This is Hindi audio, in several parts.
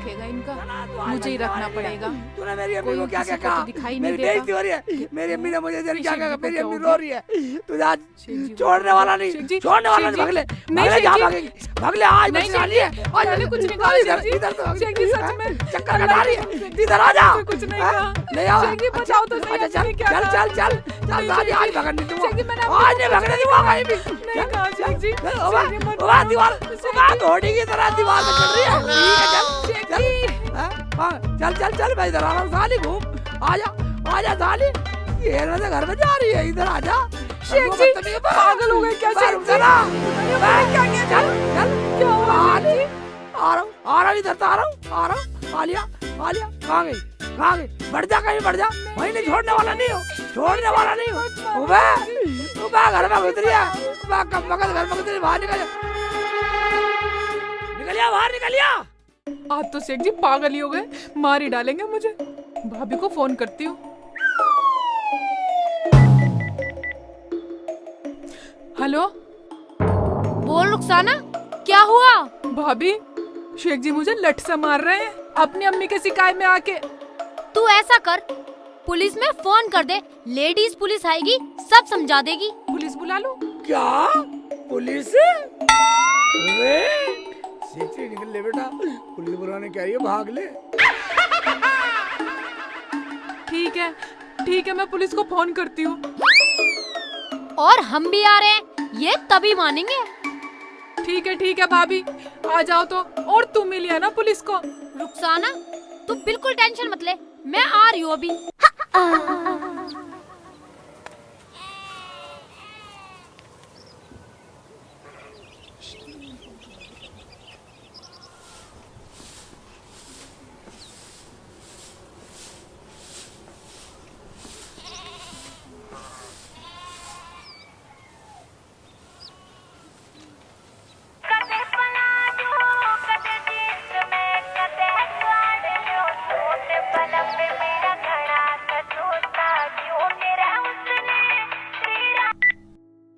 रखेगा इनका, मुझे ही रखना पड़ेगा। तूने मेरी अम्मी को कोई क्या किसी क्या को तो कहा? दिखाई मेरी नहीं बेइज्जती देता। हो रही है। मेरी अम्मी ने मुझे क्या शेख कहा? जी को मेरी क्या अम्मी हो रो गया? रही है। तुझे आज शेख जी छोड़ने वाला नहीं, शेख जी, छोड़ने वाला शेख नहीं। जी, भगले नहीं भगले शेख जा जी। भागेगी, भगले आज नहीं बचने वाली है। आज मैंने कुछ नहीं कहा इधर शेख जी। इधर तो भाग। शेख जी सच में चक्कर कटा रही है। इधर आ जा। कुछ नहीं हाँ? कहा। नहीं आ। शेख जी बताओ तो सही, अच्छा आपने क्या चल कहा? चल चल चल आज आज भगने दूंगा। शेख जी, मैंने आज नहीं भगने दूंगा कहीं भी। नहीं कहा शेख जी। ओबा शेख जी, मत ओबा करो। दीवार शेख ओबा जी। घोड़ी की तरह दीवार पे चढ़ रही है। ठीक है चल शेख चल। जी। हाँ, चल चल चल मैं इधर आ रहा हूँ। साली घूम आजा साली। ये ना घर में जा रही है। इधर आजा। शेख जी पागल हो गए क्या शेख जी? क्या किया? चल चल क्या हुआ शेख जी? आ रहा हूँ इधर तो आ रहा हूँ। आलिया कहाँ गई? बढ़ जा कहीं बढ़ जा। वहीं नहीं छोड़ने वाला नहीं हो, छोड़ने वाला नहीं हो। उबे घर में घुस रही है। उबे कम वक्त घर में घुस रही। बाहर निकलिया। आप तो शेख जी पागल ही हो गए, मार ही डालेंगे मुझे। भाभी को फोन करती हूँ। हेलो बोल रुखसाना, क्या हुआ? भाभी, शेख जी मुझे लठ से मार रहे हैं अपनी अम्मी के शिकायत में आके। तू ऐसा कर, पुलिस में फोन कर दे, लेडीज पुलिस आएगी, सब समझा देगी। पुलिस बुला लो। क्या पुलिस? सीखी निकल ले बेटा, पुलिस बुलाने क्या है, भाग ले। ठीक है मैं पुलिस को फोन करती हूँ। और हम भी आ रहे हैं, ये तभी मानेंगे। ठीक है भाभी, आ जाओ तो। और तुम मिली है ना पुलिस को? रुखसाना तू बिल्कुल टेंशन मत ले, मैं आ रही हूँ अभी।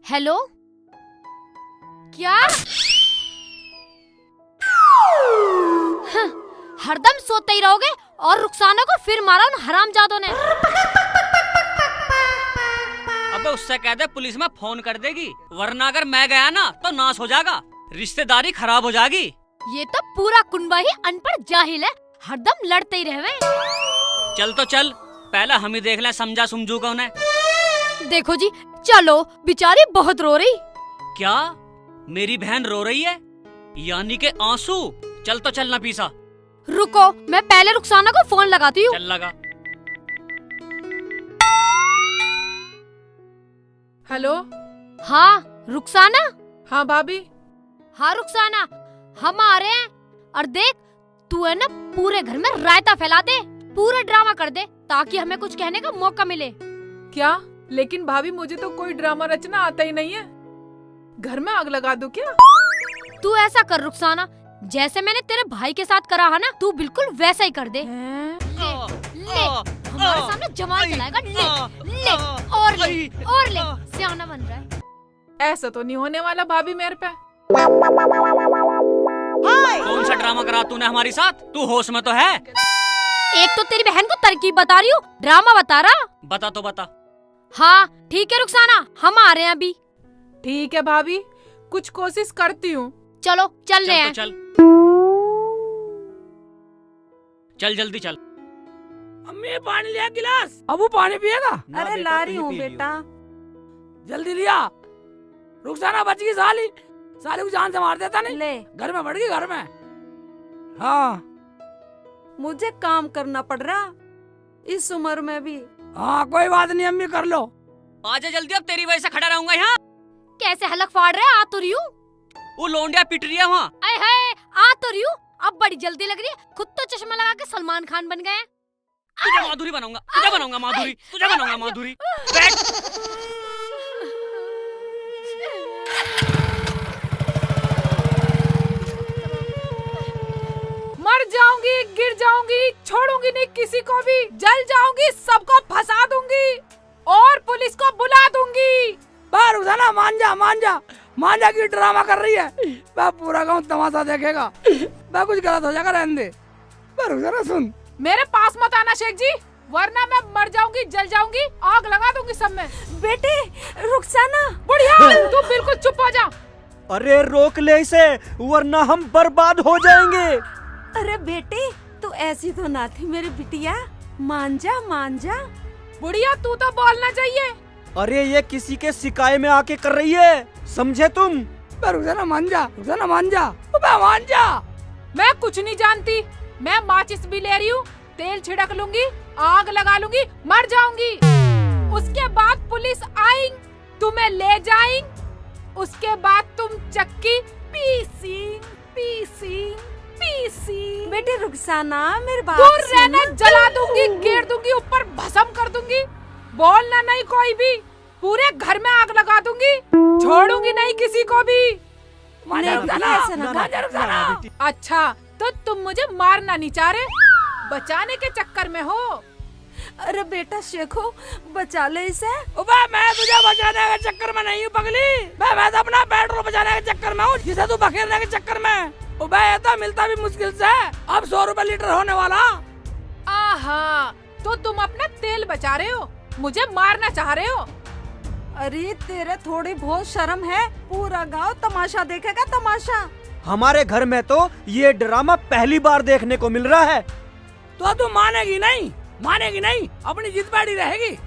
हेलो, क्या? हरदम सोते ही रहोगे और रुखसाना को फिर मारा उन हरामजादों ने। अबे उससे कह दे पुलिस में फोन कर देगी, वरना अगर मैं गया ना तो नाश हो जाएगा, रिश्तेदारी खराब हो जाएगी। ये तो पूरा कुनबा ही अनपढ़ जाहिल है, हरदम लड़ते ही रहे। चल तो चल, पहले हम ही देख लें समझा समझू का उन्हें। देखो जी, चलो, बेचारी बहुत रो रही। क्या मेरी बहन रो रही है? यानी के आंसू? चल तो चल नफीसा। रुको, मैं पहले रुखसाना को फोन लगाती हूँ। चल लगा। हेलो। हाँ रुखसाना। हाँ भाभी। हाँ रुखसाना, हम आ रहे हैं। और देख, तू है ना पूरे घर में रायता फैला दे, पूरा ड्रामा कर दे, ताकि हमें कुछ कहने का मौका मिले। क्या? लेकिन भाभी मुझे तो कोई ड्रामा रचना आता ही नहीं है। घर में आग लगा दूं क्या? तू ऐसा कर रुखसाना, जैसे मैंने तेरे भाई के साथ करा है ना, तू बिल्कुल वैसा ही कर दे। ले, हमारे सामने जवान चलाएगा। ले और ले, सियाना बन रहा है। ऐसा तो नहीं होने वाला भाभी मेरे पे। कौन सा ड्रामा करा तूने हमारी साथ? तू होश में तो है? एक तो तेरी बहन को तरकीब बता रही हूँ, ड्रामा बता रहा। बता तो बता। हाँ ठीक है रुखसाना, हम आ रहे हैं अभी। ठीक है भाभी, कुछ कोशिश करती हूँ। चलो चल रहे हैं। चल जल्दी चल। अम्मी पानी लिया गिलास। अबू पानी पिएगा? अरे ला रही हूँ बेटा। जल्दी लिया। रुखसाना बच गई साली को जान से मार देता नहीं। ले, घर में बढ़ गई घर में। हाँ मुझे काम करना पड़ रहा इस उम्र में भी। हाँ कोई बात नहीं अम्मी, कर लो। आजा जल्दी, अब तेरी वजह से खड़ा रहूंगा यहाँ। कैसे हलक फाड़ रहे हैं? आ तो रही हूँ। वो लोंडिया पिट रही है वहाँ। आए हाय, आ तो रही हूँ। अब बड़ी जल्दी लग रही है, खुद तो चश्मा लगा के सलमान खान बन गए। तुझे माधुरी बनाऊंगा, तुझे बनाऊंगा माधुरी। बैठ। मर जाऊंगी, गिर जाऊंगी, छोड़ूंगी नहीं किसी को भी, जल जाऊंगी, सबको फंसा दूंगी और पुलिस को बुला दूंगी। रुखसाना मान जा की ड्रामा कर रही है। मैं पूरा गाँव तमाशा देखेगा। मैं कुछ गलत हो जाएगा, रहने दे। रुखसाना सुन, मेरे पास मत आना शेख जी, वरना मैं मर जाऊंगी, जल जाऊंगी, आग लगा दूंगी सब में। बेटे रुखसाना। बुढ़िया तू बिल्कुल चुप हो जा। अरे रोक ले इसे, वरना हम बर्बाद हो जाएंगे। अरे बेटे तू ऐसी तो ना थी मेरी बिटिया, मान जा मान जा। बुढ़िया तू तो बोलना चाहिए। अरे ये किसी के शिकायत में आके कर रही है, समझे तुम? रुखसाना मान जा, रुखसाना मान जा, मान जा। मैं कुछ नहीं जानती, मैं माचिस भी ले रही हूँ, तेल छिड़क लूंगी, आग लगा लूंगी, मर जाऊंगी। उसके बाद पुलिस आएंगी, तुम्हें ले जाएंगी, उसके बाद तुम चक्की पीसी पीसी पीसी। बेटे रुखसाना मेरी बात दूर सुन। रहना, जला दूंगी, गिर दूंगी, ऊपर भस्म कर दूंगी, बोलना नहीं कोई भी, पूरे घर में आग लगा दूंगी, छोड़ूंगी नहीं किसी को भी। नहीं, ऐसा ना कर। अच्छा तो तुम मुझे मारना नहीं चाह रहे, बचाने के चक्कर में हो। अरे बेटा शेखो बचा ले इसे। मैं तुझे बचाने के चक्कर में नहीं हूँ पगली, मैं तो अपना पेट्रोल बचाने के चक्कर में हूँ, जिसे तू बखेरने के चक्कर में। ये तो मिलता भी मुश्किल से, अब 100 रुपए लीटर होने वाला। आहा, तो तुम अपना तेल बचा रहे हो, मुझे मारना चाह रहे हो। अरे तेरे थोड़ी बहुत शर्म है, पूरा गांव तमाशा देखेगा तमाशा। हमारे घर में तो ये ड्रामा पहली बार देखने को मिल रहा है। तो तू मानेगी नहीं, मानेगी नहीं, अपनी जिद बैठी रहेगी।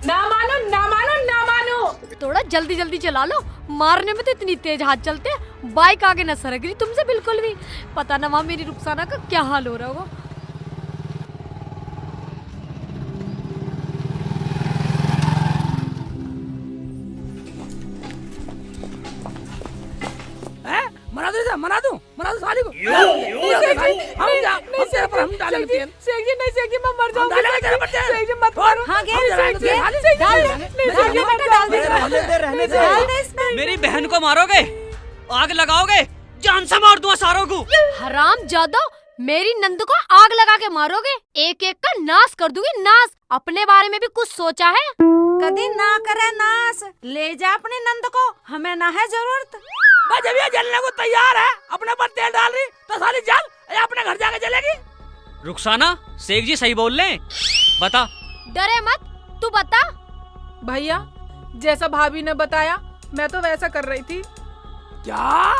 ना मानो ना मानो ना मानो। थोड़ा जल्दी जल्दी चला लो, मारने में तो इतनी तेज हाथ चलते हैं, बाइक आगे न सरक रही तुमसे बिल्कुल भी। पता ना वहाँ मेरी रुखसाना का क्या हाल हो रहा होगा। मना दूं साली को। हम डालेंगे तेल। शेख जी नहीं, शेख जी मैं मर जाऊंगी। शेख जी मत हाँ डाल दे रहने दे। इसमें। मेरी बहन को मारोगे, आग लगाओगे, जान से मार दूंगा सारों को। हराम जादो, मेरी नंद को आग लगा के मारोगे, एक एक का नाश कर दूंगी नाश। अपने बारे में भी कुछ सोचा है? कभी ना करे नाश, ले जा अपनी नंद को, हमें ना है जरूरत। जब ये जलने को तैयार है, अपने पर तेल डाल रही तो साली जल, या अपने घर जाके जलेगी। रुखसाना, शेख जी सही बोल रहे हैं, बता। डरे मत, तू बता। भैया जैसा भाभी ने बताया मैं तो वैसा कर रही थी। क्या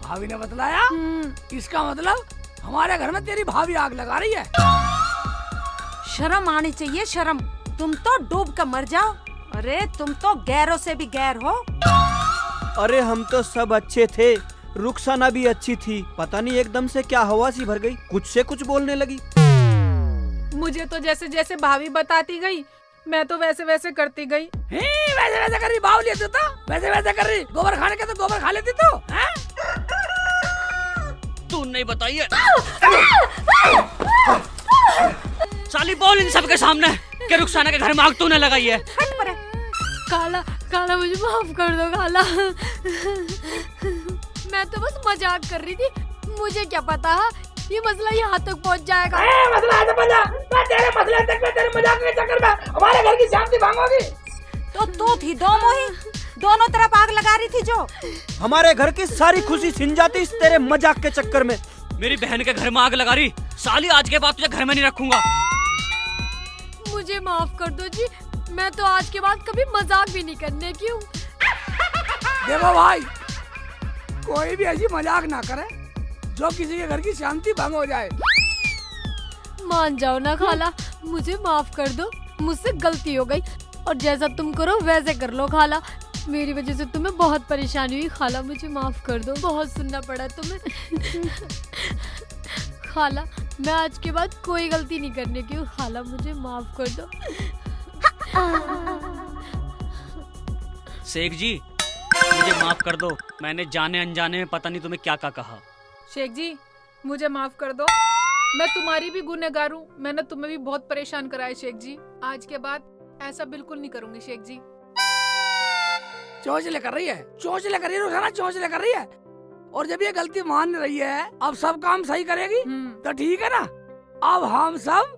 भाभी ने बतलाया? इसका मतलब हमारे घर में तेरी भाभी आग लगा रही है। शर्म आनी चाहिए शर्म, तुम तो डूब कर मर जाओ। अरे तुम तो गैरों से भी गैर हो। अरे हम तो सब अच्छे थे, रुखसाना भी अच्छी थी, पता नहीं एकदम से क्या हवा सी भर गई, कुछ से कुछ बोलने लगी। मुझे तो जैसे जैसे भाभी बताती गई मैं तो वैसे वैसे करती गई। वैसे वैसे कर रही बावली है तो, वैसे वैसे कर रही। गोबर खाने के तो गोबर खा लेती तो, हैं? तू नहीं बताइए। साली बोल इन सबके सामने कि रुखसाना के घर में आग तूने लगाई है। काला काला मुझे माफ कर दो काला। मैं तो बस मजाक कर रही थी, मुझे क्या पता है ये मसला यहाँ तक पहुँच जाएगा। मसला है तो बजा, मैं तेरे मसले तक में, तेरे मजाक के चक्कर में हमारे घर की शांति भांगोगी। तो तू थी दो मोही, दोनों तरफ आग लगा रही थी जो। हमारे घर की सारी खुशी छिन जाती इस तेरे मजाक के चक्कर में। मेरी बहन के घर में आग लगा रही, साली आज के बाद तुझे घर में नहीं रखूंगा। मुझे माफ कर दो जी, मैं तो आज के बाद कभी मजाक भी नहीं करने की हूँ। देखो भाई, कोई भी ऐसी मजाक ना करे जो किसी के घर की शांति भंग हो जाए। मान जाओ ना खाला, मुझे माफ कर दो, मुझसे गलती हो गई, और जैसा तुम करो वैसे कर लो खाला। मेरी वजह से तुम्हें बहुत परेशानी हुई खाला, मुझे माफ कर दो, बहुत सुनना पड़ा तुम्हें। खाला मैं आज के बाद कोई गलती नहीं करने की हूँ खाला, मुझे माफ कर दो। शेख जी मुझे माफ कर दो, मैंने जाने अनजाने में पता नहीं तुम्हें क्या क्या कहा। शेख जी मुझे माफ कर दो, मैं तुम्हारी भी गुनहगार हूँ, मैंने तुम्हें भी बहुत परेशान कराया शेख जी। आज के बाद ऐसा बिल्कुल नहीं करूंगी शेख जी। चौंचले कर रही है, चौंचले कर रही है रुखसाना, चौंचले कर रही है। और जब ये गलती मान रही है, अब सब काम सही करेगी तो ठीक है ना। अब हम सब